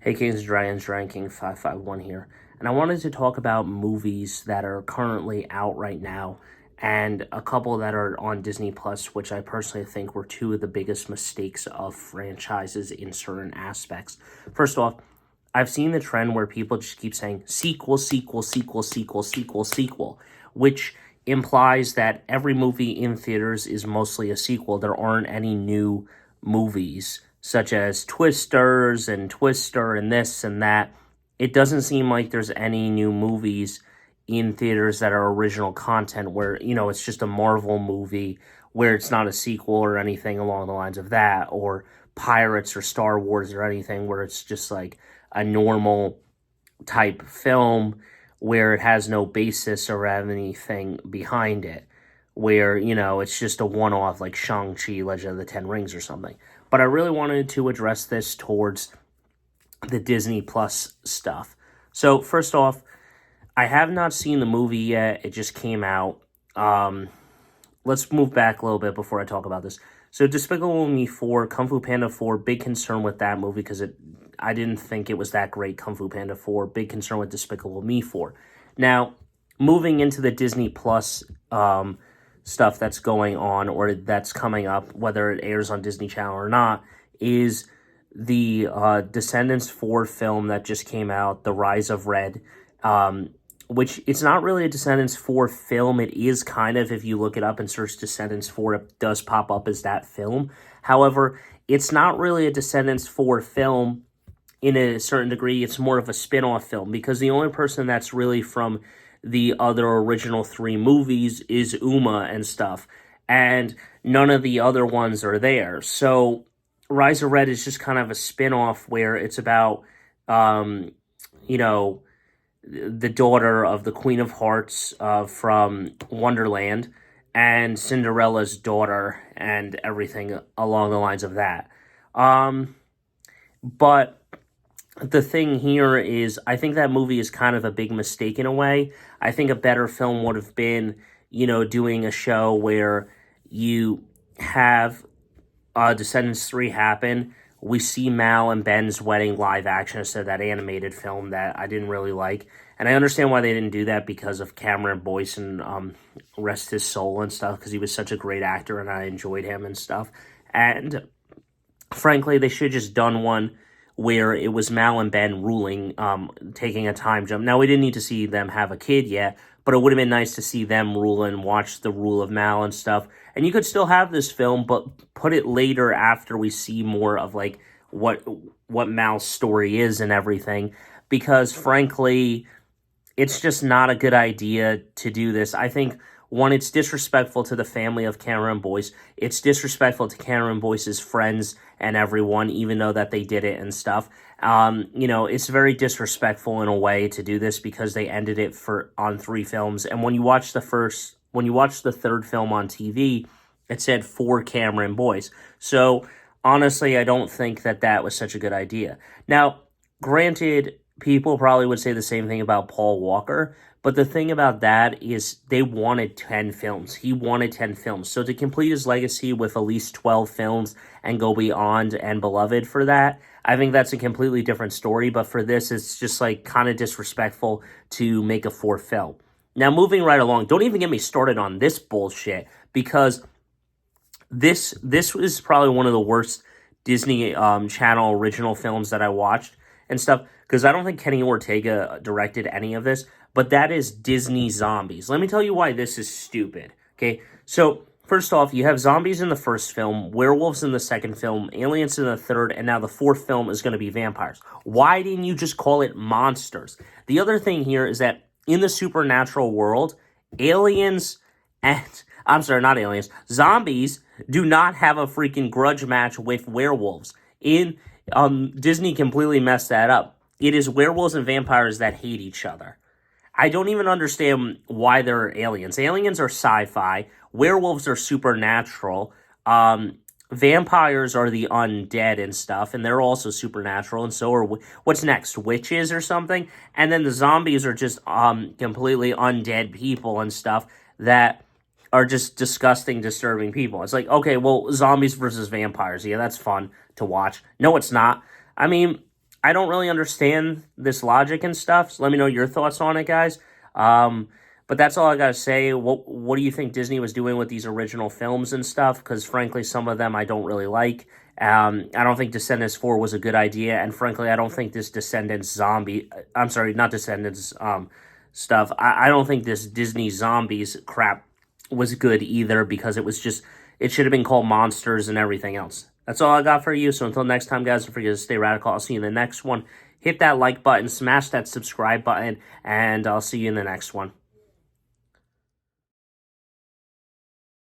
Hey Kings and Dragons, Ranking 551 here. And I wanted to talk about movies that are currently out right now and a couple that are on Disney Plus, which I personally think were two of the biggest mistakes of franchises in certain aspects. First off, I've seen the trend where people just keep saying sequel, sequel, sequel, sequel, sequel, sequel, which implies that every movie in theaters is mostly a sequel. There aren't any new movies, such as Twisters and Twister and this and that. It doesn't seem like there's any new movies in theaters that are original content where, it's just a Marvel movie where it's not a sequel or anything along the lines of that, or Pirates or Star Wars or anything where it's just like a normal type film where it has no basis or anything behind it, where, it's just a one-off like Shang-Chi, Legend of the Ten Rings or something. But I really wanted to address this towards the Disney Plus stuff. So first off, I have not seen the movie yet. It just came out. Let's move back a little bit before I talk about this. So Despicable Me 4, Kung Fu Panda 4, big concern with that movie because I didn't think it was that great, Kung Fu Panda 4. Big concern with Despicable Me 4. Now, moving into the Disney Plus stuff that's going on or that's coming up, whether it airs on Disney Channel or not, is the Descendants 4 film that just came out, The Rise of Red, which it's not really a Descendants 4 film. It is kind of, if you look it up and search Descendants 4, it does pop up as that film. However, it's not really a Descendants 4 film in a certain degree. It's more of a spin-off film because the only person that's really from the other original 3 movies is Uma and stuff, and none of the other ones are there. So Rise of Red is just kind of a spin-off where it's about, the daughter of the Queen of Hearts from Wonderland and Cinderella's daughter and everything along the lines of that. But the thing here is I think that movie is kind of a big mistake in a way. I think a better film would have been, doing a show where you have Descendants 3 happen. We see Mal and Ben's wedding live action instead of that animated film that I didn't really like. And I understand why they didn't do that because of Cameron Boyce and rest his soul and stuff, because he was such a great actor and I enjoyed him and stuff. And frankly, they should have just done one where it was Mal and Ben ruling, taking a time jump. Now, we didn't need to see them have a kid yet, but it would have been nice to see them rule and watch the rule of Mal and stuff. And you could still have this film, but put it later after we see more of like what Mal's story is and everything. Because frankly, it's just not a good idea to do this. I think, one, it's disrespectful to the family of Cameron Boyce. It's disrespectful to Cameron Boyce's friends and everyone, even though that they did it and stuff. It's very disrespectful in a way to do this because they ended it on 3 films. And when you watch the third film on TV, it said for Cameron Boyce. So honestly, I don't think that was such a good idea. Now, granted, people probably would say the same thing about Paul Walker, but the thing about that is they wanted 10 films. He wanted 10 films. So to complete his legacy with at least 12 films and go beyond and beloved for that, I think that's a completely different story. But for this, it's just like kind of disrespectful to make a 4th film. Now, moving right along, don't even get me started on this bullshit, because this was probably one of the worst Disney Channel original films that I watched and stuff, because I don't think Kenny Ortega directed any of this, but that is Disney Zombies. Let me tell you why this is stupid, okay? So, first off, you have zombies in the first film, werewolves in the second film, aliens in the third, and now the 4th film is going to be vampires. Why didn't you just call it monsters? The other thing here is that in the supernatural world, zombies do not have a freaking grudge match with werewolves. Disney completely messed that up. It is werewolves and vampires that hate each other. I don't even understand why they're aliens. Aliens are sci-fi. Werewolves are supernatural. Vampires are the undead and stuff, and they're also supernatural, and so are, what's next, witches or something? And then the zombies are just completely undead people and stuff that are just disgusting, disturbing people. It's like, okay, well, zombies versus vampires. Yeah, that's fun to watch. No, it's not. I mean, I don't really understand this logic and stuff. So let me know your thoughts on it, guys. But that's all I gotta say. What do you think Disney was doing with these original films and stuff? Because frankly, some of them I don't really like. I don't think Descendants 4 was a good idea, and frankly, I don't think this Descendants zombie. I'm sorry, not Descendants stuff. I don't think this Disney zombies crap was good either, because it should have been called Monsters and everything else. That's all I got for you. So until next time, guys, don't forget to stay radical. I'll see you in the next one. Hit that like button, smash that subscribe button, and I'll see you in the next one.